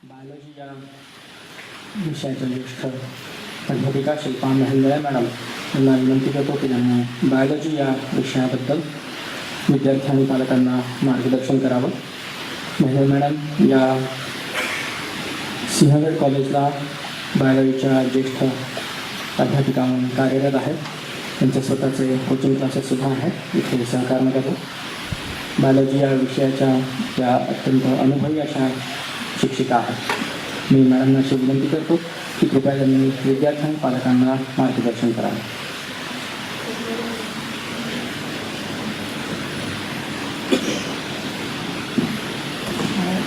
Biology या विषयाच्या ज्येष्ठ अध्यापिका शिल्पा मेहंदळे मॅडम यांना विनंती करतो की त्यांनी बायोलॉजी या विषयाबद्दल विद्यार्थी आणि पालकांना मार्गदर्शन करावं. मेहंदळे मॅडम या सिंहगड कॉलेजला बायोलॉजीच्या ज्येष्ठ अध्यापिका म्हणून कार्यरत आहेत. त्यांचे स्वतःचे कोचिंग क्लासेससुद्धा आहेत, इथे सहकार्य करतो. बायोलॉजी या विषयाच्या त्या अत्यंत अनुभवी अशा शिक्षिका आहेत. मी मॅडमना अशी विनंती करतो की कृपया त्यांनी विद्यार्थी आणि पालकांना मार्गदर्शन करावे.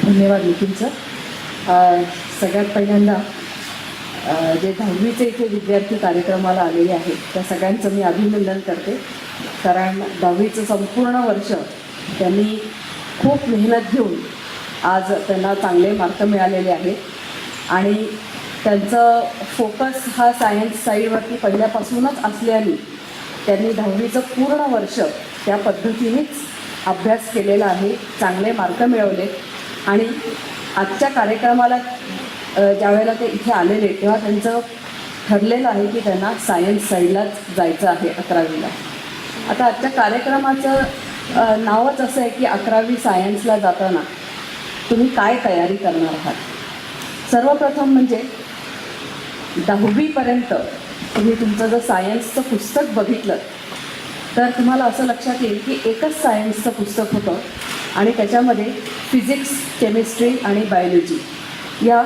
धन्यवाद निखिल सर. सगळ्यात पहिल्यांदा जे 10वीचे इथे विद्यार्थी कार्यक्रमाला आलेले आहेत त्या सगळ्यांचं मी अभिनंदन करते. कारण 10वीचं संपूर्ण वर्ष त्यांनी खूप मेहनत घेऊन आज त्यांना चांगले मार्क मिळालेले आहेत आणि त्यांचं फोकस हा सायन्स साईडवरती पहिल्यापासूनच असल्याने त्यांनी 10वीचं पूर्ण वर्ष त्या पद्धतीनेच अभ्यास केलेला आहे, चांगले मार्क मिळवले. आणि आजच्या कार्यक्रमाला ज्यावेळेला ते इथे आलेले तेव्हा त्यांचं ठरलेलं आहे की त्यांना सायन्स साईडलाच जायचं आहे 11वीला. आता आजच्या कार्यक्रमाचं नावच असं आहे की 11वी सायन्सला जाताना तुम्ही काय तयारी करणार आहात. सर्वप्रथम म्हणजे 10वीपर्यंत तुम्ही तुमचं जर सायन्सचं पुस्तक बघितलं तर तुम्हाला असं लक्षात येईल की एकच सायन्सचं पुस्तक होतं आणि त्याच्यामध्ये फिजिक्स, केमिस्ट्री आणि बायोलॉजी या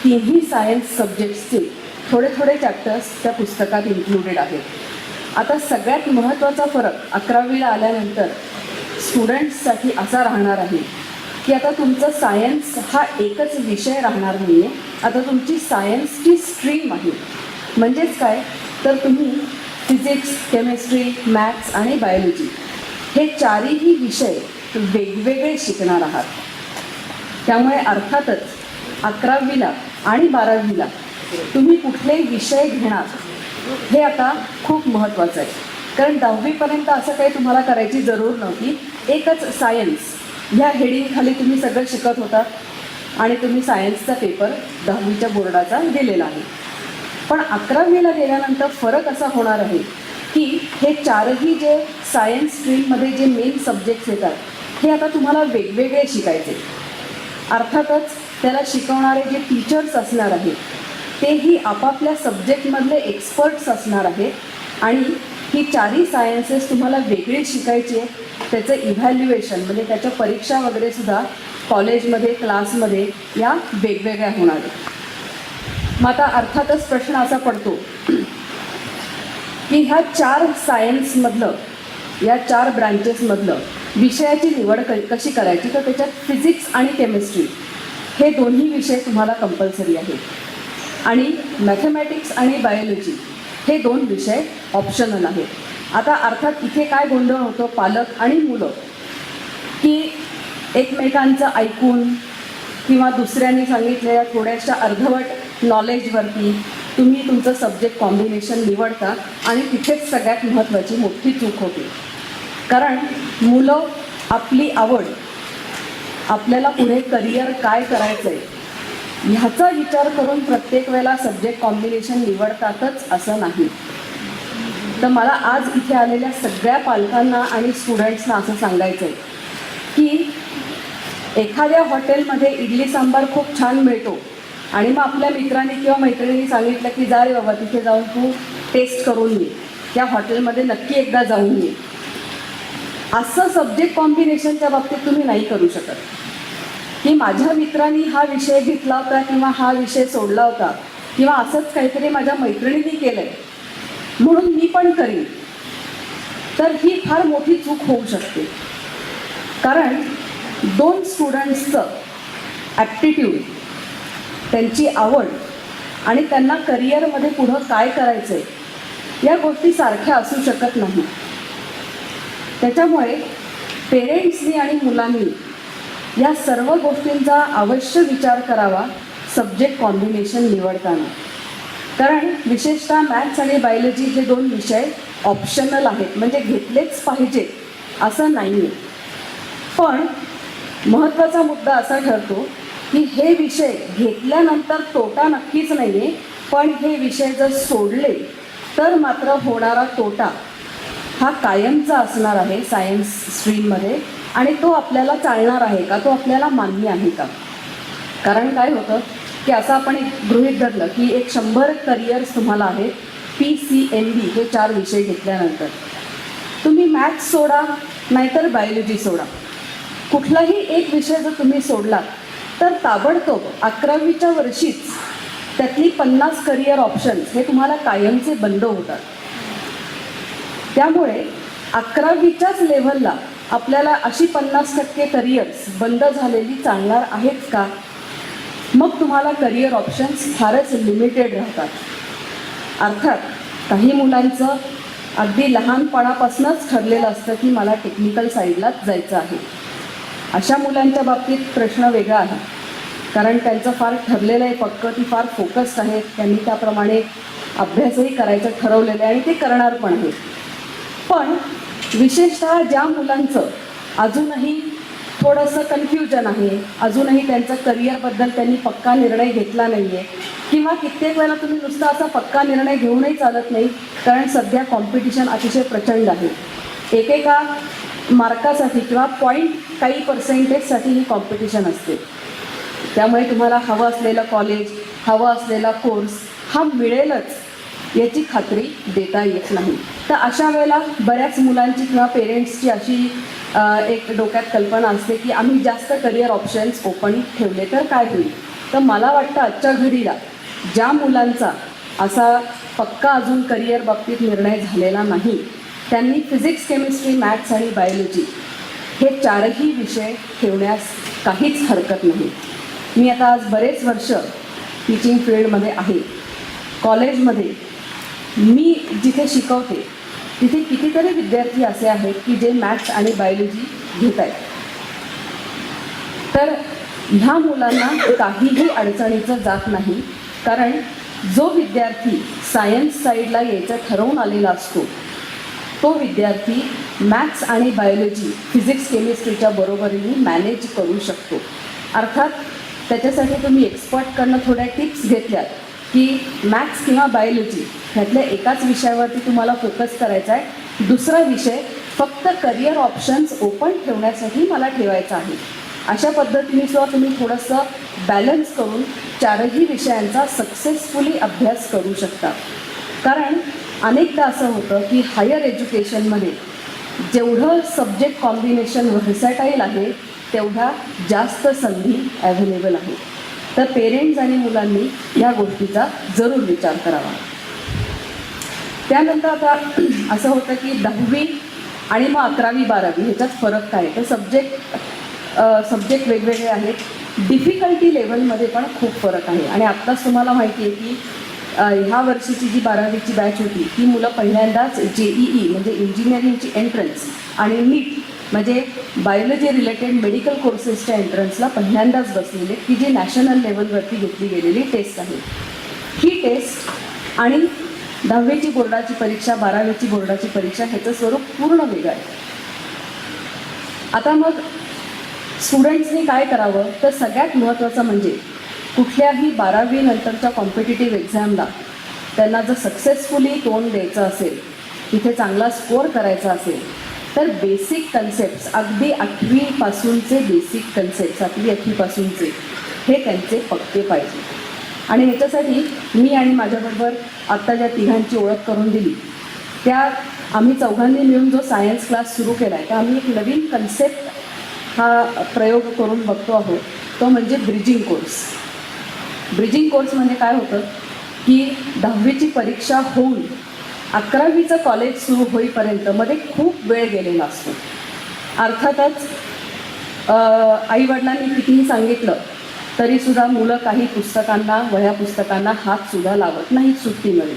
तिन्ही सायन्स सब्जेक्ट्सचे थोडे थोडे चॅप्टर्स त्या पुस्तकात इन्क्लुडेड आहेत. आता सगळ्यात महत्त्वाचा फरक 11वीला आल्यानंतर स्टुडंट्ससाठी असा राहणार आहे की आता तुमचं सायन्स हा एकच विषय राहणार नाही आहे. आता तुमची सायन्सची स्ट्रीम आहे. म्हणजेच काय तर तुम्ही फिजिक्स, केमिस्ट्री, मॅथ्स आणि बायोलॉजी हे चारही विषय वेगवेगळे शिकणार आहात. त्यामुळे अर्थातच 11वीला आणि 12वीला तुम्ही कुठले विषय घेणार हे आता खूप महत्त्वाचं आहे. कारण 10वीपर्यंत असं काही तुम्हाला करायची जरूर नव्हती. एकच सायन्स ह्या हेडिंगखाली तुम्ही सगळं शिकत होता आणि तुम्ही सायन्सचा पेपर 10वीच्या बोर्डाचा दिलेला आहे. पण 11वीला गेल्यानंतर फरक असा होणार आहे की हे चारही जे सायन्स स्ट्रीममध्ये जे मेन सब्जेक्ट्स येतात हे आता तुम्हाला वेगवेगळे शिकायचे. अर्थातच त्याला शिकवणारे जे टीचर्स असणार आहेत तेही आपापल्या सब्जेक्टमधले एक्सपर्ट्स असणार आहेत आणि ही चारही सायन्सेस तुम्हाला वेगळी शिकायची आहे. त्याचं इव्हॅल्युएशन म्हणजे त्याच्या परीक्षा वगैरे सुद्धा कॉलेजमध्ये, क्लासमध्ये या वेगवेगळ्या होणार आहेत. मग आता अर्थातच प्रश्न असा पडतो की ह्या 4 सायन्समधलं, या 4 ब्रांचेसमधलं विषयाची निवड कशी करायची. तर त्याच्यात फिजिक्स आणि केमिस्ट्री हे दोन्ही विषय तुम्हाला कंपल्सरी आहेत आणि मॅथमॅटिक्स आणि बायोलॉजी हे 2 विषय ऑप्शनल आहेत. आता अर्थात इथे काय गोंधळ होतो पालक आणि मुलं की एकमेकांचं ऐकून किंवा दुसऱ्यांनी सांगितलेल्या थोड्याशा अर्धवट नॉलेजवरती तुम्ही तुमचं सब्जेक्ट कॉम्बिनेशन निवडता आणि तिथेच सगळ्यात महत्त्वाची मोठी चूक होते. कारण मुलं आपली आवड, आपल्याला पुढे करिअर काय करायचं आहे ह्याचा विचार करून प्रत्येक वेळेला सब्जेक्ट कॉम्बिनेशन निवडतातच असं नाही. तर मला आज इथे आलेल्या सगळ्या पालकांना आणि स्टुडंट्सना असं सांगायचं आहे की एखाद्या हॉटेलमध्ये इडली सांबार खूप छान मिळतो आणि मग आपल्या मित्रांनी किंवा मैत्रिणींनी सांगितलं की जा रे बाबा तिथे जाऊन तू टेस्ट करून ये, त्या हॉटेलमध्ये नक्की एकदा जाऊन ये. असं सब्जेक्ट कॉम्बिनेशनच्या बाबतीत तुम्ही नाही करू शकत की माझ्या मित्रांनी हा विषय घेतला होता किंवा हा विषय सोडला होता किंवा असंच काहीतरी माझ्या मैत्रिणींनी केलं आहे म्हणून मी पण करीन. तर ही फार मोठी चूक होऊ शकते. कारण 2 स्टुडंट्सचं ॲप्टिट्यूड, त्यांची आवड आणि त्यांना करिअरमध्ये पुढं काय करायचं आहे या गोष्टी सारख्या असू शकत नाही. त्याच्यामुळे पेरेंट्सनी आणि मुलांनी या सर्व गोष्टींचा अवश्य विचार करावा सब्जेक्ट कॉम्बिनेशन निवडताना. कारण विशेषतः मॅथ्स आणि बायोलॉजी हे 2 विषय ऑप्शनल आहेत, म्हणजे घेतलेच पाहिजे असं नाही आहे. पण महत्त्वाचा मुद्दा असा ठरतो की हे विषय घेतल्यानंतर तोटा नक्कीच नाही आहे, पण हे विषय जर सोडले तर मात्र होणारा तोटा हा कायमचा असणार आहे सायन्स स्ट्रीममध्ये. आणि तो आपल्याला चालणार आहे का, तो आपल्याला मान्य आहे का? कारण काय होतं की असं आपण एक गृहीत धरलं की एक 100 करिअर्स तुम्हाला आहेत PCMB हे 4 विषय घेतल्यानंतर. तुम्ही मॅथ्स सोडा नाहीतर बायोलॉजी सोडा, कुठलाही एक विषय जर तुम्ही सोडला तर ताबडतोब 11वीच्या वर्षीच त्यातली 50 करिअर ऑप्शन्स हे तुम्हाला कायमचे बंद होतात. त्यामुळे 11वीच्याच लेव्हलला आपल्याला अशी 50% करिअर्स बंद झालेली चालणार आहेत का? मग तुम्हाला करिअर ऑप्शन्स फारच लिमिटेड राहतात. अर्थात काही मुलांचं अगदी लहानपणापासूनच ठरलेलं असतं की मला टेक्निकल साईडलाच जायचं आहे. अशा मुलांच्या बाबतीत प्रश्न वेगळा आहे, कारण त्यांचं फार ठरलेलं आहे पक्कं, ती फार फोकस्ड आहेत, त्यांनी त्याप्रमाणे अभ्यासही करायचं ठरवलेलं आहे आणि ते करणार पण आहेत. पण विशेषतः ज्या मुलांचं अजूनही थोडंसं कन्फ्युजन आहे, अजूनही त्यांचं करिअरबद्दल त्यांनी पक्का निर्णय घेतला नाही आहे, किंवा कित्येक वेळेला तुम्ही नुसता असा पक्का निर्णय घेऊनही चालत नाही, कारण सध्या कॉम्पिटिशन अतिशय प्रचंड आहे. एकेका मार्कासाठी किंवा काही पर्सेंटेजसाठी ही कॉम्पिटिशन असते. त्यामुळे तुम्हाला हवं असलेलं कॉलेज, हवं असलेला कोर्स हा मिळेलच याची खात्री देता येत नाही. तर अशा वेळेला बऱ्याच मुलांची किंवा पेरेंट्सची अशी एक डोक्यात कल्पना असते की आम्ही जास्त करिअर ऑप्शन्स ओपन ठेवले तर काय होईल. तर मला वाटतं आजच्या घडीला ज्या मुलांचा असा पक्का अजून करिअर बाबतीत निर्णय झालेला नाही, त्यांनी फिजिक्स, केमिस्ट्री, मॅथ्स आणि बायोलॉजी हे 4ही विषय ठेवण्यास काहीच हरकत नाही. मी आता आज बरेच वर्ष टीचिंग फील्डमध्ये आहे. कॉलेजमध्ये मी जिथे शिकवते तिथे कितीतरी विद्यार्थी असे आहेत की जे मॅथ्स आणि बायोलॉजी घेत आहेत. तर ह्या मुलांना काहीही अडचणीचं जात नाही, कारण जो विद्यार्थी सायन्स साईडला यायचं ठरवून आलेला असतो तो विद्यार्थी मॅथ्स आणि बायोलॉजी, फिजिक्स, केमिस्ट्रीच्या बरोबरीने मॅनेज करू शकतो. अर्थात त्याच्यासाठी तुम्ही एक्सपर्टकडनं थोड्या टिप्स घेतल्यात की मॅथ्स किंवा बायोलॉजी ह्यातल्या एकाच विषयावरती तुम्हाला फोकस करायचा आहे, दुसरा विषय फक्त करिअर ऑप्शन्स ओपन ठेवण्यासाठी मला ठेवायचा आहे. अशा पद्धतीने सुद्धा तुम्ही थोडंसं बॅलन्स करून 4ही विषयांचा सक्सेसफुली अभ्यास करू शकता. कारण अनेकदा असं होतं की हायर एज्युकेशनमध्ये जेवढं सब्जेक्ट कॉम्बिनेशन व्हर्सॅटाईल आहे तेवढ्या जास्त संधी ॲव्हेलेबल आहे. तर पेरेंट्स आणि मुलांनी या गोष्टीचा जरूर विचार करावा. त्यानंतर आता असं होतं की 10वी आणि मग 11वी 12वी ह्याच्यात फरक काय? तर सब्जेक्ट वेगवेगळे आहेत. डिफिकल्टी लेवलमध्ये पण खूप फरक आहे. आणि आत्ताच तुम्हाला माहिती आहे की ह्या वर्षीची जी 12वीची बॅच होती ती मुलं पहिल्यांदाच JEE म्हणजे इंजिनिअरिंगची एंट्रन्स आणि नीट म्हणजे बायोलॉजी रिलेटेड मेडिकल कोर्सेसच्या एंट्रन्सला पहिल्यांदाच बसलेले, की जी नॅशनल लेवलवरती घेतली गेलेली टेस्ट आहे. ही टेस्ट आणि 10वीची बोर्डाची परीक्षा, 12वीची बोर्डाची परीक्षा ह्याचं स्वरूप पूर्ण वेगळं आहे. आता मग स्टुडंट्सनी काय करावं? तर सगळ्यात महत्त्वाचं म्हणजे कुठल्याही 12वी नंतरच्या कॉम्पिटिटिव्ह एक्झामला त्यांना जर सक्सेसफुली तोंड द्यायचं असेल, तिथे चांगला स्कोअर करायचा असेल, तर बेसिक कन्सेप्ट्स अगदी 8वीपासूनचे बेसिक कन्सेप्ट्स 7वी-8वीपासूनचे हे त्यांचे पक्के पाहिजे. आणि ह्याच्यासाठी मी आणि माझ्याबरोबर आत्ता ज्या तिघांची ओळख करून दिली त्या आम्ही चौघांनी मिळून जो सायन्स क्लास सुरू केला आहे, तर आम्ही एक नवीन कन्सेप्ट हा प्रयोग करून बघतो आहोत. तो म्हणजे ब्रिजिंग कोर्स. ब्रिजिंग कोर्स म्हणजे काय होतं की 10वीची परीक्षा होऊन 11वीचं कॉलेज सुरू होईपर्यंत मध्ये खूप वेळ गेलेला असतो. अर्थातच आईवडिलांनी कितीही सांगितलं तरीसुद्धा मुलं काही पुस्तकांना, वह्या पुस्तकांना हातसुद्धा लावत नाहीत सुट्टीमध्ये.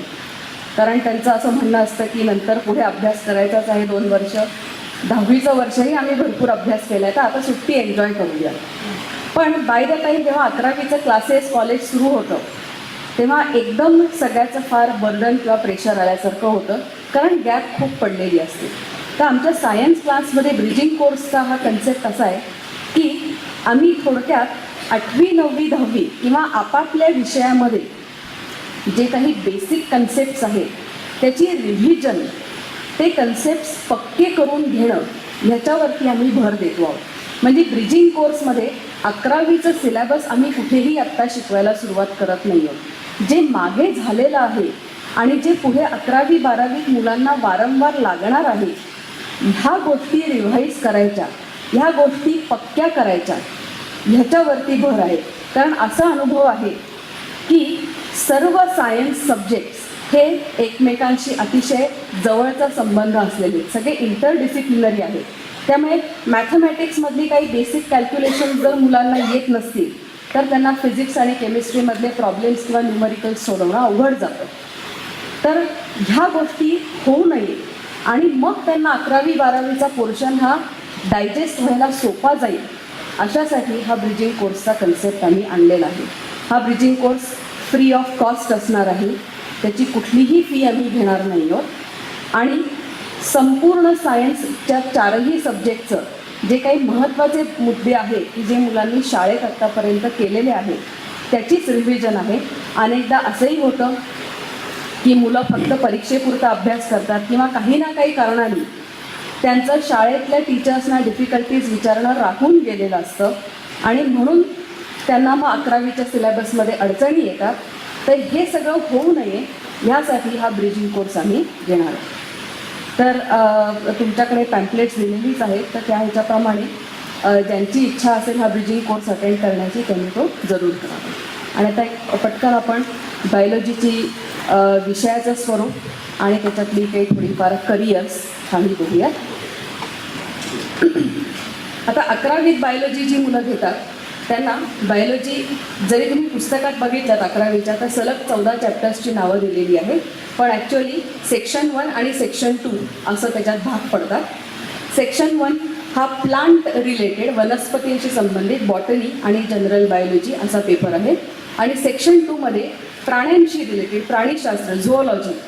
कारण त्यांचं असं म्हणणं असतं की नंतर पुढे अभ्यास करायचाच आहे 2 वर्ष, 10वीचं वर्षही आम्ही भरपूर अभ्यास केला आहे, तर आता सुट्टी एन्जॉय करूया. पण बाय द टाईम जेव्हा 11वीचं क्लासेस, कॉलेज सुरू होतं तेव्हा एकदम सगळ्याचं फार बर्डन किंवा प्रेशर आल्यासारखं होतं, कारण गॅप खूप पडलेली असते. तर आमच्या सायन्स क्लासमध्ये ब्रिजिंग कोर्सचा हा कन्सेप्ट असा आहे की आम्ही थोडक्यात 8वी 9वी 10वी किंवा आपापल्या विषयामध्ये जे काही बेसिक कन्सेप्ट्स आहेत त्याची रिव्हिजन, ते कन्सेप्ट्स पक्के करून घेणं, ह्याच्यावरती आम्ही भर देतो आहोत. म्हणजे ब्रिजिंग कोर्समध्ये 11वीचं सिलेबस आम्ही कुठेही आत्ता शिकवायला सुरुवात करत नाही आहोत. जे मागे झालेलं आहे आणि जे पुढे 11वी 12वीत मुलांना वारंवार लागणार आहे, ह्या गोष्टी रिव्हाइज करायच्या, ह्या गोष्टी पक्क्या करायच्या, ह्याच्यावरती भर आहे. कारण असा अनुभव आहे की सर्व सायन्स सब्जेक्ट्स हे एकमेकांशी अतिशय जवळचा संबंध असलेले सगळे इंटरडिसिप्लिनरी आहेत. त्यामुळे मॅथमॅटिक्समधली काही बेसिक कॅल्क्युलेशन जर मुलांना येत नसतील तर त्यांना फिजिक्स आणि केमिस्ट्रीमधले प्रॉब्लेम्स किंवा न्यूमरिकल्स सोडवणं अवघड जातं. तर ह्या गोष्टी होऊ नये आणि मग त्यांना 11वी 12वीचा पोर्शन हा डायजेस्ट व्हायला सोपा जाईल, अशासाठी हा ब्रिजिंग कोर्सचा कन्सेप्ट आम्ही आणलेला आहे. हा bridging course free of cost असणार आहे. त्याची कुठलीही फी आम्ही घेणार नाही आहोत आणि संपूर्ण सायन्सच्या 4ही सब्जेक्टचं जे काही महत्त्वाचे मुद्दे आहेत की जे मुलांनी शाळेत आत्तापर्यंत केलेले आहेत त्याचीच रिव्हिजन आहे. अनेकदा असंही होतं की मुलं फक्त परीक्षेपुरता अभ्यास करतात किंवा काही ना काही कारणाने त्यांचं शाळेतल्या टीचर्सना डिफिकल्टीज विचारणं राहून गेलेलं असतं आणि म्हणून त्यांना मग 11वीच्या सिलेबसमध्ये अडचणी येतात. तर हे सगळं होऊ नये ह्यासाठी हा ब्रिजिंग कोर्स आम्ही घेणार आहोत. तर तुमच्याकडे पॅम्पलेट्स दिलेलीच आहेत, तर त्या ह्याच्याप्रमाणे ज्यांची इच्छा असेल हा ब्रिजिंग कोर्स अटेंड करण्याची त्यांनी तो जरूर करावा. आणि आता एक पटकन आपण बायोलॉजीची विषयाचं स्वरूप आणि त्याच्यातली काही थोडीफार करिअर्स खाली बघूयात. आता 11वीत बायोलॉजी जी मुलं घेतात त्यांना बायोलॉजी जरी तुम्ही पुस्तकात बघितल्यात 11वीच्या तर सलग 14 चॅप्टर्सची नावं दिलेली आहेत, पण ॲक्च्युअली सेक्शन 1 आणि सेक्शन 2 असं त्याच्यात भाग पडतात. सेक्शन 1 हा प्लांट रिलेटेड, वनस्पतींशी संबंधित बॉटनी आणि जनरल बायोलॉजी असा पेपर आहे आणि सेक्शन 2मध्ये प्राण्यांशी रिलेटेड, प्राणीशास्त्र, झुओलॉजी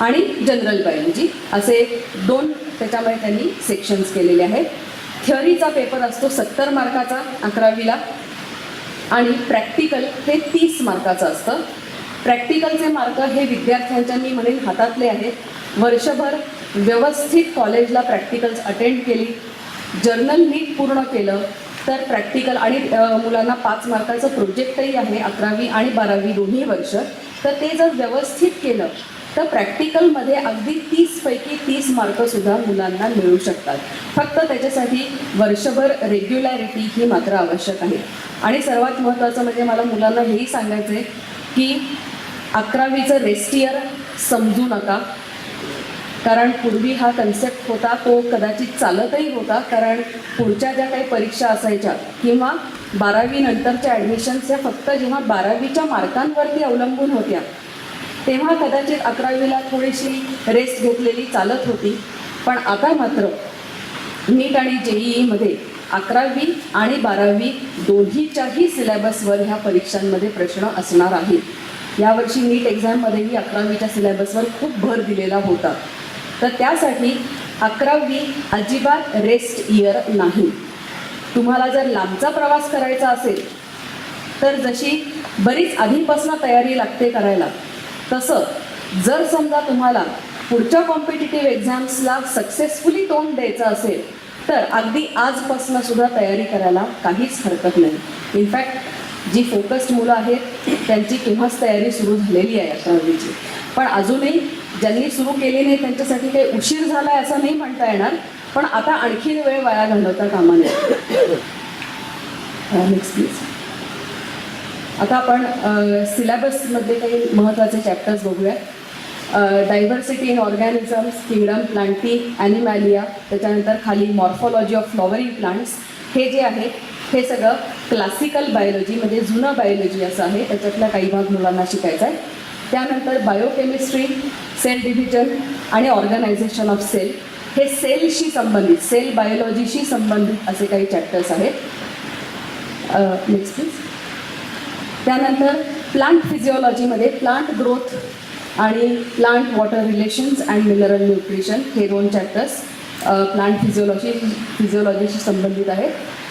आणि जनरल बायोलॉजी असे 2 त्याच्यामध्ये त्यांनी सेक्शन्स केलेले आहेत. थिअरीचा पेपर असतो 70 मार्काचा 11वीला आणि प्रॅक्टिकल हे 30 मार्काचं असतं. प्रॅक्टिकलचे मार्क हे विद्यार्थ्यांच्या मी म्हणेन हातातले आहेत. वर्षभर व्यवस्थित कॉलेजला प्रॅक्टिकल्स अटेंड केली, जर्नल नीट पूर्ण केलं तर प्रॅक्टिकल आणि मुलांना 5 मार्काचं प्रोजेक्टही आहे 11वी आणि 12वी दोन्ही वर्ष, तर ते जर व्यवस्थित केलं तर प्रॅक्टिकलमध्ये अगदी 30 पैकी 30 मार्कसुद्धा मुलांना मिळू शकतात. फक्त त्याच्यासाठी वर्षभर रेग्युलॅरिटी ही मात्र आवश्यक आहे. आणि सर्वात महत्त्वाचं म्हणजे मला मुलांना हेही सांगायचं आहे की 11वीचं रेस्ट इयर समजू नका, कारण पूर्वी हा कन्सेप्ट होता तो कदाचित चालतही होता, कारण पुढच्या ज्या काही परीक्षा असायच्या किंवा 12वी नंतरच्या ॲडमिशन्स या फक्त जेव्हा 12वीच्या मार्कांवरती अवलंबून होत्या तेव्हा कदाचित 11वीला थोडीशी रेस्ट घेतलेली चालत होती. पण आता मात्र नीट आणि JEEमध्ये 11वी आणि 12वी दोन्हीच्याही सिलेबसवर ह्या परीक्षांमध्ये प्रश्न असणार आहेत. यावर्षी नीट एक्झाममध्येही 11वीच्या सिलेबसवर खूप भर दिलेला होता. तर त्यासाठी 11वी अजिबात रेस्ट इयर नाही. तुम्हाला जर लांबचा प्रवास करायचा असेल तर जशी बरीच आधीपासून तयारी लागते करायला, तसं जर समजा तुम्हाला पुढच्या कॉम्पिटिटिव्ह एक्झाम्सला सक्सेसफुली तोंड द्यायचं असेल तर अगदी आजपासून सुद्धा तयारी करायला काहीच हरकत नाही. इनफॅक्ट जी फोकस्ड मुलं आहेत त्यांची केव्हाच तयारी सुरू झालेली आहे 11वीची. पण अजूनही ज्यांनी सुरू केली नाही त्यांच्यासाठी काही उशीर झाला आहे असं नाही म्हणता येणार, पण आता आणखीन वेळ वाया घालवता कामा नये. Next please. आता आपण सिलेबसमधले काही महत्त्वाचे चॅप्टर्स बघूया. Diversity in organisms, kingdom Plantae, Animalia, त्याच्यानंतर खाली मॉर्फॉलॉजी ऑफ फ्लॉवरिंग प्लांट्स. हे जे आहे हे सगळं क्लासिकल बायोलॉजी म्हणजे जुनं बायोलॉजी असं आहे, त्याच्यातला काही भाग मुलांना शिकायचा आहे. त्यानंतर बायोकेमिस्ट्री, सेल डिव्हिजन आणि ऑर्गनायझेशन ऑफ सेल, हे सेलशी संबंधित, सेल बायोलॉजीशी संबंधित असे काही चॅप्टर्स आहेत. Next please. त्यानंतर प्लांट फिजिओलॉजीमध्ये प्लांट ग्रोथ आणि plant water relations and mineral nutrition हे 2 चॅप्टर्स प्लांट फिजिओलॉजीशी संबंधित आहेत.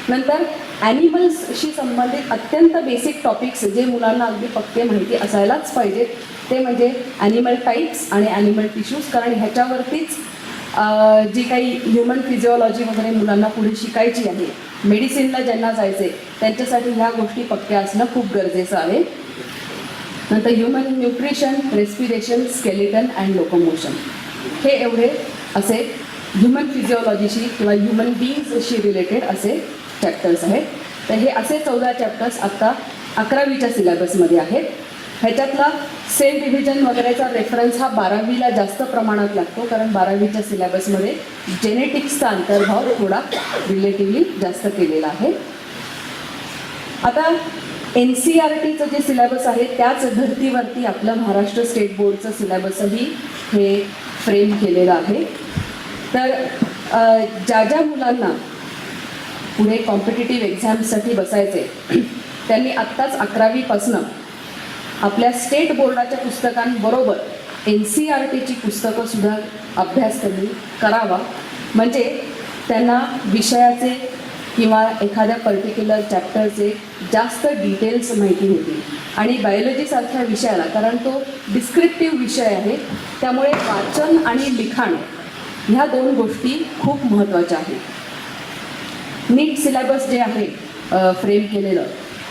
नंतर ॲनिमल्सशी संबंधित अत्यंत बेसिक टॉपिक्स जे मुलांना अगदी पक्के माहिती असायलाच पाहिजेत ते म्हणजे ॲनिमल टाईप्स आणि ॲनिमल टिश्यूज, कारण ह्याच्यावरतीच जी काही ह्युमन फिजिओलॉजी वगैरे मुलांना पुढे शिकायची आहे, मेडिसिनला ज्यांना जायचे त्यांच्यासाठी ह्या गोष्टी पक्क्या असणं खूप गरजेचं आहे. नंतर human nutrition, respiration, skeleton and locomotion, हे एवढे असे ह्युमन फिजिओलॉजीशी किंवा ह्युमन बीइंग्सशी रिलेटेड असे चॅप्टर्स आहेत. तर हे असे 14 चॅप्टर्स आत्ता 11वीच्या सिलेबसमध्ये आहेत. ह्याच्यातला सेल डिव्हिजन वगैरेचा रेफरन्स हा 12वीला जास्त प्रमाणात लागतो, कारण 12वीच्या सिलेबसमध्ये जेनेटिक्सचा अंतर्भाव थोडा रिलेटिव्हली जास्त केलेला आहे. आता NCERTचं जे सिलेबस आहे त्याच धर्तीवरती आपलं महाराष्ट्र स्टेट बोर्डचं सिलेबसही हे फ्रेम केलेलं आहे. तर ज्या ज्या मुलांना पुढे कॉम्पिटिटिव्ह एक्झाम्ससाठी बसायचे त्यांनी आत्ताच 11वीपासनं आपल्या स्टेट बोर्डाच्या पुस्तकांबरोबर NCERTची पुस्तकंसुद्धा अभ्यास त्यांनी करावा, म्हणजे त्यांना विषयाचे किंवा एखाद्या पर्टिक्युलर चॅप्टरचे जास्त डिटेल्स माहिती होतील. आणि बायोलॉजीसारख्या विषयाला, कारण तो डिस्क्रिप्टिव्ह विषय आहे, त्यामुळे वाचन आणि लिखाण ह्या 2 गोष्टी खूप महत्त्वाच्या आहेत. नीट सिलेबस जे आहे फ्रेम केलेलं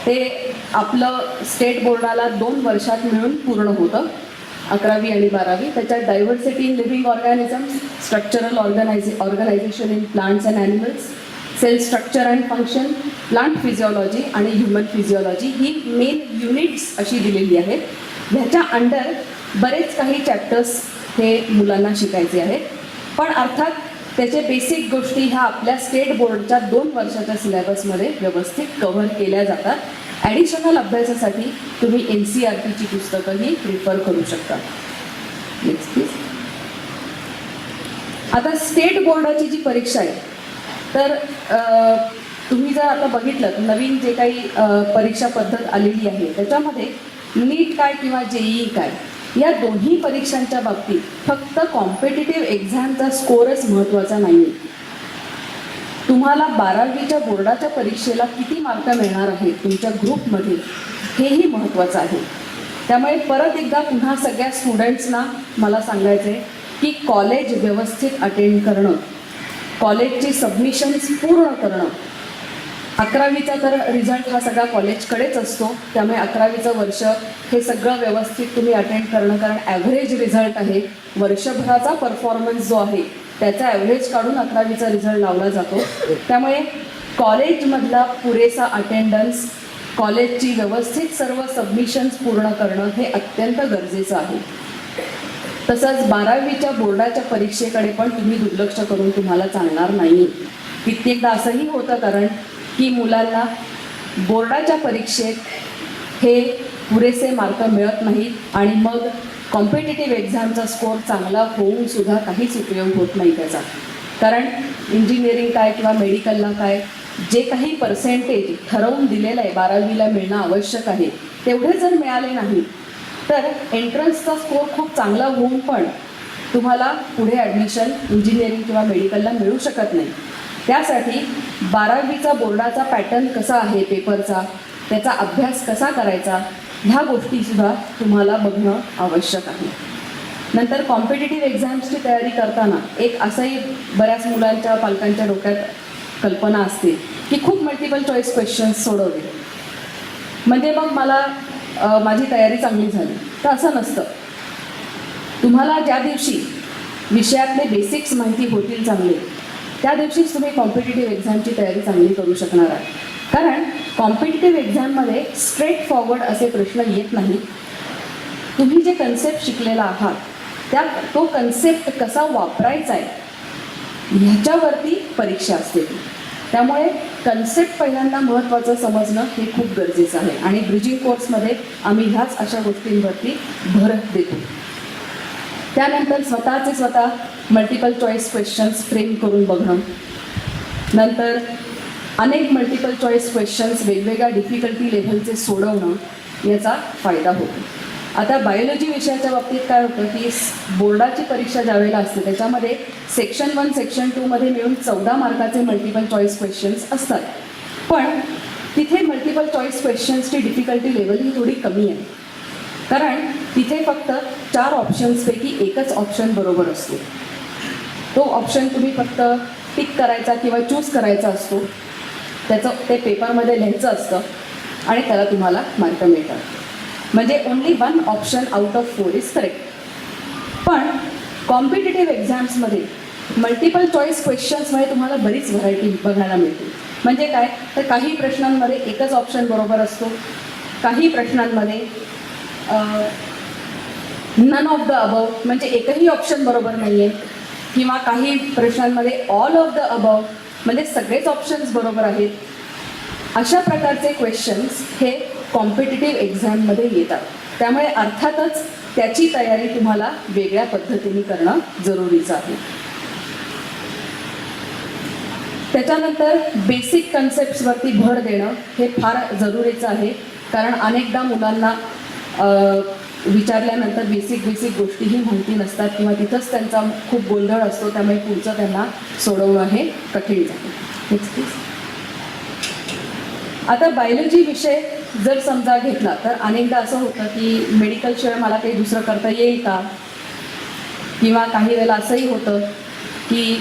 ते आपलं स्टेट बोर्डाला 2 वर्षात मिळून पूर्ण होतं, 11वी आणि 12वी. त्याच्यात diversity in living organisms, structural organisation in plants and animals, cell structure and function, plant physiology आणि ह्युमन फिजिओलॉजी ही मेन युनिट्स अशी दिलेली आहेत. ह्याच्या अंडर बरेच काही चॅप्टर्स हे मुलांना शिकायचे आहेत, पण अर्थात त्याचे बेसिक गोष्टी ह्या आपल्या स्टेट बोर्डच्या 2 वर्षाच्या सिलेबसमध्ये व्यवस्थित कव्हर केल्या जातात. ॲडिशनल अभ्यासासाठी तुम्ही NCERTची पुस्तकंही प्रिफर करू शकता. Next please. आता स्टेट बोर्डाची जी परीक्षा आहे, तर तुम्ही जर आता बघितलं नवीन जे काही परीक्षा पद्धत आलेली आहे त्याच्यामध्ये नीट काय किंवा JEE काय या दोन्ही परीक्षांच्या बाबतीत फक्त कॉम्पिटिटिव्ह एक्झामचा स्कोअरच महत्त्वाचा नाही आहे. तुम्हाला 12वीच्या बोर्डाच्या परीक्षेला किती मार्क मिळणार आहेत तुमच्या ग्रुपमध्ये हेही महत्त्वाचं आहे. त्यामुळे परत एकदा पुन्हा सगळ्या स्टुडंट्सना मला सांगायचं आहे की कॉलेज व्यवस्थित अटेंड करणं, कॉलेजची सबमिशन्स पूर्ण करणं. 11वीचा तर रिझल्ट हा सगळा कॉलेजकडेच असतो, त्यामुळे 11वीचं वर्ष हे सगळं व्यवस्थित तुम्ही अटेंड करणं, कारण ॲव्हरेज रिझल्ट आहे. वर्षभराचा परफॉर्मन्स जो आहे त्याचा ॲव्हरेज काढून 11वीचा रिझल्ट लावला जातो. त्यामुळे कॉलेजमधला पुरेसा अटेंडन्स, कॉलेजची व्यवस्थित सर्व सबमिशन्स पूर्ण करणं हे अत्यंत गरजेचं आहे. तसंच 12वीच्या बोर्डाच्या परीक्षेकडे पण तुम्ही दुर्लक्ष करून तुम्हाला चालणार नाही. कित्येकदा असंही होतं कारण की मुलांना बोर्डाच्या परीक्षेत हे पुरेसे मार्क मिळत नाहीत आणि मग कॉम्पिटिटिव्ह एक्झामचा स्कोअर चांगला होऊन सुद्धा काहीच उपयोग होत नाही त्याचा. कारण इंजिनिअरिंग काय किंवा मेडिकलला काय जे काही पर्सेंटेज ठरवून दिलेलं आहे 12वीला मिळणं आवश्यक आहे तेवढे जर मिळाले नाही तर एंट्रन्सचा स्कोअर खूप चांगला होऊन पण तुम्हाला पुढे ॲडमिशन इंजिनिअरिंग किंवा मेडिकलला मिळू शकत नाही. त्यासाठी 12वीचा बोर्डाचा पॅटर्न कसा आहे पेपरचा, त्याचा अभ्यास कसा करायचा ह्या गोष्टीसुद्धा तुम्हाला बघणं आवश्यक आहे. नंतर कॉम्पिटिटिव्ह एक्झाम्सची तयारी करताना एक असंही बऱ्याच मुलांच्या पालकांच्या डोक्यात कल्पना असते की खूप मल्टिपल चॉईस क्वेश्चन्स सोडवले म्हणजे मग मला माझी तयारी चांगली झाली. तर असं नसतं. तुम्हाला ज्या दिवशी विषयातले बेसिक्स माहिती होतील चांगले त्या दिवशीच तुम्ही कॉम्पिटिटिव्ह एक्झामची तयारी चांगली करू शकणार आहात. कारण कॉम्पिटिटिव्ह एक्झाममध्ये स्ट्रेट फॉरवर्ड असे प्रश्न येत नाहीत. तुम्ही जे कन्सेप्ट शिकलेला आहात तो कन्सेप्ट कसा वापरायचा आहे ह्याच्यावरती परीक्षा असते. त्यामुळे कन्सेप्ट पहिल्यांदा महत्त्वाचं समजणं हे खूप गरजेचं आहे आणि ब्रिजिंग कोर्समध्ये आम्ही ह्याच अशा गोष्टींवरती भर देतो. त्यानंतर स्वतः मल्टिपल चॉईस क्वेश्चन्स फ्रेम करून बघणं, नंतर अनेक मल्टिपल चॉईस क्वेश्चन्स वेगवेगळ्या डिफिकल्टी लेव्हलचे सोडवणं याचा फायदा होतो. आता बायोलॉजी विषयाच्या बाबतीत काय होतं की बोर्डाची परीक्षा ज्यावेळेला असते त्याच्यामध्ये सेक्शन 1 सेक्शन 2 मध्ये मिळून 14 मार्काचे मल्टिपल चॉईस क्वेश्चन्स असतात. पण तिथे मल्टिपल चॉईस क्वेश्चन्सची डिफिकल्टी लेवल ही थोडी कमी आहे, कारण तिथे फक्त 4 ऑप्शन्सपैकी एकच ऑप्शन बरोबर असतो. तो ऑप्शन तुम्ही फक्त टिक करायचा किंवा चूज करायचा असतो, त्याचं ते पेपरमध्ये लिहायचं असतं आणि त्याला तुम्हाला मार्क मिळतात. म्हणजे only 1 option out of 4 is correct. पण कॉम्पिटिटिव्ह एक्झाम्समध्ये मल्टिपल चॉईस क्वेश्चन्समध्ये तुम्हाला बरीच व्हरायटी बघायला मिळते. म्हणजे काय, तर काही प्रश्नांमध्ये एकच ऑप्शन बरोबर असतो, काही प्रश्नांमध्ये नन ऑफ द अबव म्हणजे एकही ऑप्शन बरोबर नाही आहे, किंवा काही प्रश्नांमध्ये ऑल ऑफ द अबव म्हणजे सगळेच ऑप्शन्स बरोबर आहेत. अशा प्रकारचे क्वेश्चन्स हे कॉम्पिटिटिव्ह एक्झाममध्ये येतात. त्यामुळे अर्थातच त्याची तयारी तुम्हाला वेगळ्या पद्धतीने करणं जरुरीचं आहे. त्याच्यानंतर बेसिक कन्सेप्ट्सवरती भर देणं हे फार जरुरीचं आहे, कारण अनेकदा मुलांना विचारल्यानंतर बेसिक गोष्टीही माहिती नसतात किंवा तिथंच त्यांचा खूप गोंधळ असतो. त्यामुळे पुढचं त्यांना सोडवणं हे कठीण जातं. Next please. आता बायोलॉजी विषय जर समजा घेतला तर अनेकदा असं होतं की मेडिकलशिवाय मला काही दुसरं करता येईल का, किंवा काही वेळेला असंही होतं की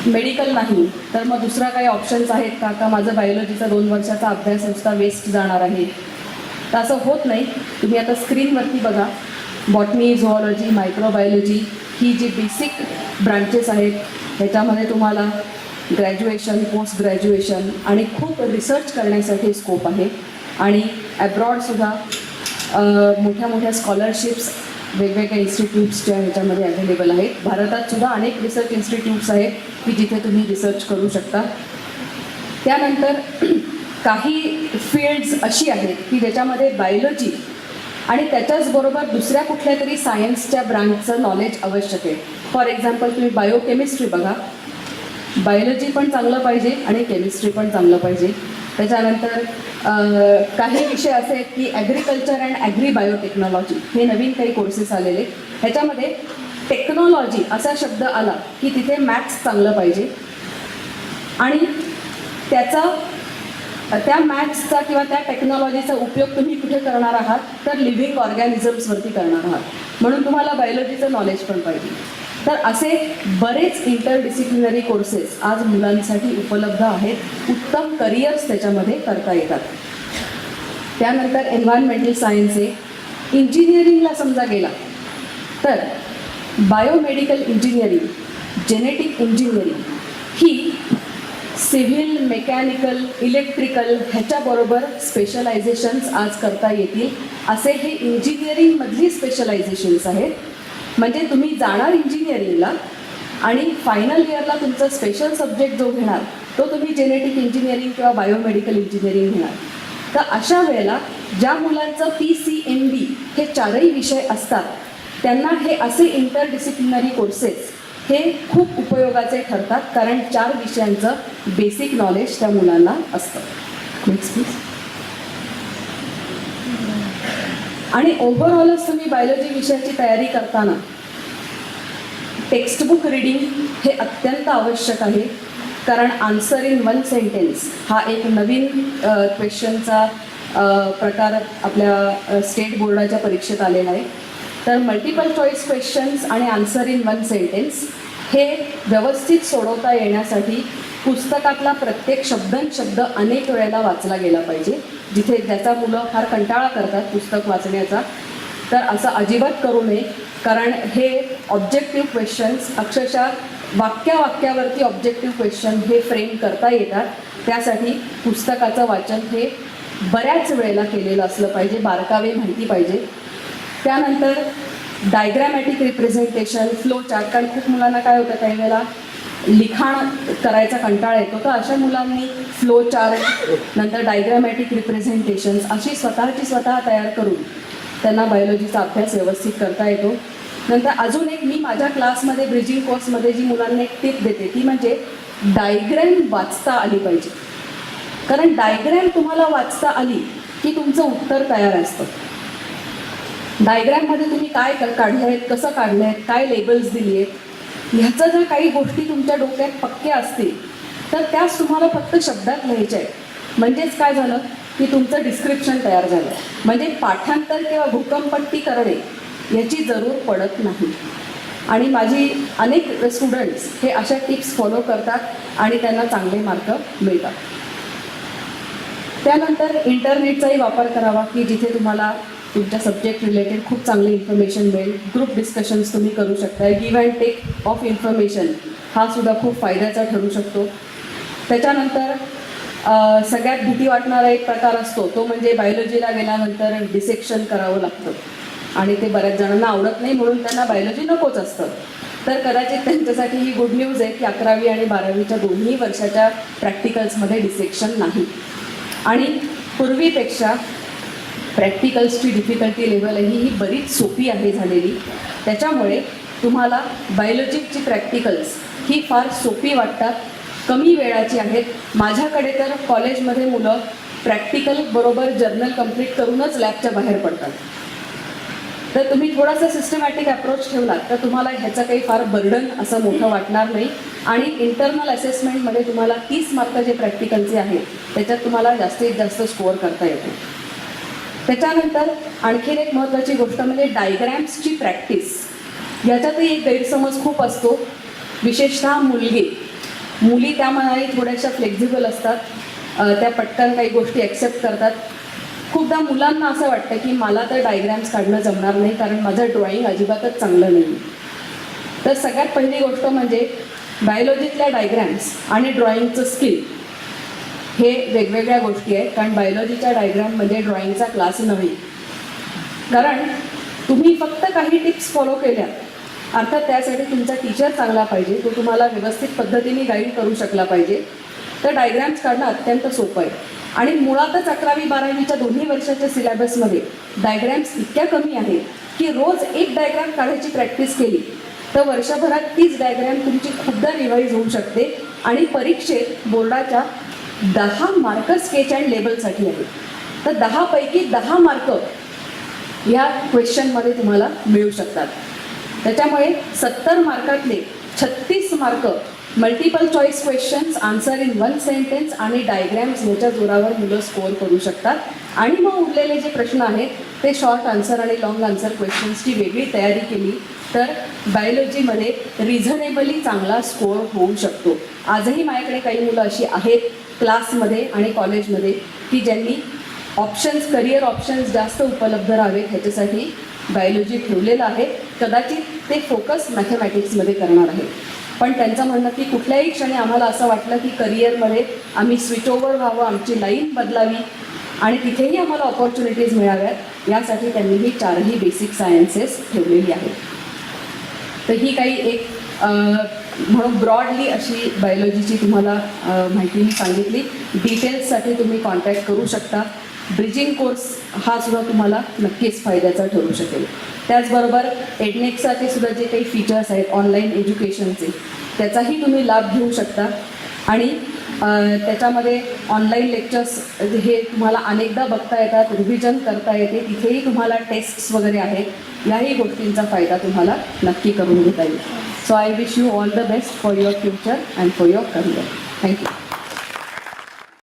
मेडिकल नाही तर मग दुसरा काही ऑप्शन्स आहेत का माझं बायोलॉजीचा 2 वर्षाचा अभ्यास नुसता वेस्ट जाणार आहे. तर असं होत नाही. तुम्ही आता स्क्रीनवरती बघा, बॉटनी, झुऑलॉजी, मायक्रोबायोलॉजी ही जी बेसिक ब्रांचेस आहेत ह्याच्यामध्ये तुम्हाला ग्रॅज्युएशन, पोस्ट ग्रॅज्युएशन आणि खूप रिसर्च करण्यासाठी स्कोप आहे. आणि ॲब्रॉडसुद्धा मोठ्या मोठ्या स्कॉलरशिप्स वेगवेगळ्या इन्स्टिट्यूट्सच्या ह्याच्यामध्ये अवेलेबल आहेत. भारतातसुद्धा अनेक रिसर्च इन्स्टिट्यूट्स आहेत की जिथे तुम्ही रिसर्च करू शकता. त्यानंतर काही फील्ड्स अशी आहेत की ज्याच्यामध्ये बायोलॉजी आणि त्याच्याचबरोबर दुसऱ्या कुठल्या तरी सायन्सच्या ब्रांचचं नॉलेज आवश्यक आहे. फॉर एक्झाम्पल तुम्ही बायोकेमिस्ट्री बघा, बायोलॉजी पण चांगलं पाहिजे आणि केमिस्ट्री पण चांगलं पाहिजे. त्याच्यानंतर काही विषय असे आहेत की ॲग्रिकल्चर अँड ॲग्री बायोटेक्नॉलॉजी हे नवीन काही कोर्सेस आलेले. ह्याच्यामध्ये टेक्नॉलॉजी असा शब्द आला की तिथे मॅथ्स चांगलं पाहिजे आणि त्या मॅथ्सचा किंवा त्या टेक्नॉलॉजीचा उपयोग तुम्ही कुठे करणार आहात, तर लिव्हिंग ऑर्गॅनिझम्सवरती करणार आहात, म्हणून तुम्हाला बायोलॉजीचं नॉलेज पण पाहिजे. तर असे बरेच इंटरडिसिप्लिनरी कोर्सेस आज मुलांसाठी उपलब्ध आहेत. उत्तम करिअर्स त्याच्यामध्ये करता येतात. त्यानंतर एन्व्हायरमेंटल सायन्स आहे. इंजिनिअरिंगला समजा गेला तर बायोमेडिकल इंजिनिअरिंग, जेनेटिक इंजिनिअरिंग ही सिव्हिल, मेकॅनिकल, इलेक्ट्रिकल ह्याच्याबरोबर स्पेशलायझेशन्स आज करता येतील. असे हे इंजिनिअरिंगमधली स्पेशलायझेशन्स आहेत. म्हणजे तुम्ही जाणार इंजिनिअरिंगला आणि फायनल इयरला तुमचा स्पेशल सब्जेक्ट जो घेणार तो तुम्ही जेनेटिक इंजिनिअरिंग किंवा बायोमेडिकल इंजिनिअरिंग घेणार. तर अशा वेळेला ज्या मुलांचं PCMB हे 4ही विषय असतात त्यांना हे असे इंटरडिसिप्लिनरी कोर्सेस हे खूप उपयोगाचे ठरतात, कारण 4 विषयांचं बेसिक नॉलेज त्या मुलांना असतं. Next please. आणि ओव्हरऑलच तुम्ही बायोलॉजी विषयाची तयारी करताना टेक्स्टबुक रिडिंग हे अत्यंत आवश्यक आहे, कारण आन्सर इन 1 सेंटेन्स हा एक नवीन क्वेश्चनचा प्रकार आपल्या स्टेट बोर्डाच्या परीक्षेत आलेला आहे. तर मल्टिपल चॉईस क्वेश्चन्स आणि आन्सर इन 1 सेंटेन्स हे व्यवस्थित सोडवता येण्यासाठी पुस्तकातला प्रत्येक शब्द अनेक वेळेला वाचला गेला पाहिजे. जिथे ज्याचा मुलं फार कंटाळा करतात पुस्तक वाचण्याचा, तर असं अजिबात करू नये, कारण हे ऑब्जेक्टिव्ह क्वेश्चन्स अक्षरशः वाक्यावरती ऑब्जेक्टिव्ह क्वेश्चन हे फ्रेम करता येतात. त्यासाठी पुस्तकाचं वाचन हे बऱ्याच वेळेला केलेलं असलं पाहिजे, बारकावे माहिती पाहिजे. त्यानंतर डायग्रॅमॅटिक रिप्रेझेंटेशन, फ्लो चार्ट, कारण खूप मुलांना काय होतं काही वेळेला लिखाण करायचा कंटाळा येतो, तर अशा मुलांनी फ्लो चार्ट नंतर डायग्रॅमॅटिक रिप्रेझेंटेशन्स अशी स्वतः तयार करून त्यांना बायोलॉजीचा अभ्यास व्यवस्थित करता येतो. नंतर अजून एक मी माझ्या क्लासमध्ये ब्रिजिंग कोर्समध्ये जी मुलांना एक टिप देते ती म्हणजे डायग्रॅम वाचता आली पाहिजे, कारण डायग्रॅम तुम्हाला वाचता आली की तुमचं उत्तर तयार असतं. डायग्रॅममध्ये तुम्ही काय काढले आहेत, कसं काढले आहेत, काय लेबल्स दिली आहेत, ह्याचं जर काही गोष्टी तुमच्या डोक्यात पक्क्या असतील तर त्याच तुम्हाला फक्त शब्दात लिहायच्या आहेत. म्हणजेच काय झालं की तुमचं डिस्क्रिप्शन तयार झालं. म्हणजे पाठांतर किंवा भूकंपट्टी करणे याची जरूर पडत नाही. आणि माझी अनेक स्टुडंट्स हे अशा टिप्स फॉलो करतात आणि त्यांना चांगले मार्क मिळतात. त्यानंतर इंटरनेटचाही वापर करावा की जिथे तुम्हाला तुमच्या सब्जेक्ट रिलेटेड खूप चांगली इन्फॉर्मेशन मिळेल. ग्रुप डिस्कशन्स तुम्ही करू शकता. Give and take of information हा सुद्धा खूप फायद्याचा ठरू शकतो. त्याच्यानंतर सगळ्यात भीती वाटणारा एक प्रकार असतो तो म्हणजे बायोलॉजीला गेल्यानंतर डिसेक्शन करावं लागतं आणि ते बऱ्याच जणांना आवडत नाही म्हणून त्यांना बायोलॉजी नकोच असतं. तर कदाचित त्यांच्यासाठी ही गुड न्यूज आहे की 11वी आणि 12वीच्या दोन्ही वर्षाच्या प्रॅक्टिकल्समध्ये डिसेक्शन नाही. आणि पूर्वीपेक्षा प्रॅक्टिकल्सची डिफिकल्टी लेवलही ही बरीच सोपी आहे झालेली. त्याच्यामुळे तुम्हाला बायोलॉजीची प्रॅक्टिकल्स ही फार सोपी वाटतात, कमी वेळाची आहेत. माझ्याकडे तर कॉलेजमध्ये मुलं प्रॅक्टिकल बरोबर जर्नल कंप्लीट करूनच लॅबच्या बाहेर पडतात. तर तुम्ही थोडासा सिस्टमॅटिक अप्रोच ठेवलात तर तुम्हाला ह्याचं काही फार बर्डन असं मोठं वाटणार नाही. आणि इंटरनल असेसमेंटमध्ये तुम्हाला 30 मार्क जे प्रॅक्टिकलचे आहेत त्याच्यात तुम्हाला जास्तीत जास्त स्कोअर करता येतो. त्याच्यानंतर आणखीन एक महत्त्वाची गोष्ट म्हणजे डायग्रॅम्सची प्रॅक्टिस. याच्यातही एक गैरसमज खूप असतो, विशेषतः मुली त्या मनाने थोड्याशा फ्लेक्झिबल असतात. त्या पटकन काही गोष्टी ॲक्सेप्ट करतात. खूपदा मुलांना असं वाटतं की मला तर डायग्रॅम्स काढणं जमणार नाही कारण माझं ड्रॉइंग अजिबातच चांगलं नाही. तर सगळ्यात पहिली गोष्ट म्हणजे बायोलॉजीतल्या डायग्रॅम्स आणि ड्रॉइंगचं स्किल हे वेगवेगळ्या गोष्टी आहेत. कारण बायोलॉजीच्या डायग्रॅम म्हणजे ड्रॉइंगचा क्लास नव्हे. कारण तुम्ही फक्त काही टिप्स फॉलो केल्या, अर्थात त्यासाठी तुमचा टीचर चांगला पाहिजे, तो तुम्हाला व्यवस्थित पद्धतीने गाईड करू शकला पाहिजे. तर डायग्रॅम्स काढणं अत्यंत सोपं आहे. आणि मुळातच 11वी 12वीच्या दोन्ही वर्षाच्या सिलेबसमध्ये डायग्रॅम्स इतक्या कमी आहेत की रोज एक डायग्रॅम काढायची प्रॅक्टिस केली तर वर्षभरात 30 डायग्रॅम तुमची खूपदा रिवाईज होऊ शकते. आणि परीक्षेत बोर्डाच्या 10 मार्क स्केच अँड लेबलसाठी आहेत. तर 10 पैकी 10 मार्क या क्वेश्चनमध्ये तुम्हाला मिळू शकतात. त्याच्यामुळे 70 मार्कातले 36 mark multiple choice questions, answer in 1 sentence आणि डायग्रॅम्स याच्या जोरावर मुलं स्कोअर करू शकतात. आणि मग उरलेले जे प्रश्न आहेत ते शॉर्ट आन्सर आणि लॉंग आन्सर क्वेश्चन्सची वेगळी तयारी केली तर बायोलॉजीमध्ये रिझनेबली चांगला स्कोअर होऊ शकतो. आजही माझ्याकडे काही मुलं अशी आहेत क्लासमध्ये आणि कॉलेजमध्ये की ज्यांनी करिअर ऑप्शन्स जास्त उपलब्ध राहावेत ह्याच्यासाठी बायोलॉजी ठेवलेलं आहे. कदाचित ते फोकस मॅथमॅटिक्समध्ये करणार आहेत, पण त्यांचं म्हणणं की कुठल्याही क्षणी आम्हाला असं वाटलं की करिअरमध्ये आम्ही स्विच ओव्हर व्हावं, आमची लाईन बदलावी आणि तिथेही आम्हाला ऑपॉर्च्युनिटीज मिळाव्यात, यासाठी त्यांनी ही 4ही बेसिक सायन्सेस ठेवलेली आहेत. तर ही काही एक म्हणून ब्रॉडली अशी बायोलॉजीची तुम्हाला माहिती मी सांगितली. डिटेल्ससाठी तुम्ही कॉन्टॅक्ट करू शकता. ब्रिजिंग कोर्स हा सुद्धा तुम्हाला नक्कीच फायद्याचा ठरू शकेल. त्याचबरोबर एडनेक्ससाठी सुद्धा जे काही फीचर्स आहेत ऑनलाईन एज्युकेशनचे त्याचाही तुम्ही लाभ घेऊ शकता. आणि त्याच्यामध्ये ऑनलाईन लेक्चर्स हे तुम्हाला अनेकदा बघता येतात, रिव्हिजन करता येते, तिथेही तुम्हाला टेस्ट्स वगैरे आहेत. याही गोष्टींचा फायदा तुम्हाला नक्की करून घेता येईल. So I wish you all the best for your future and for your career. Thank you.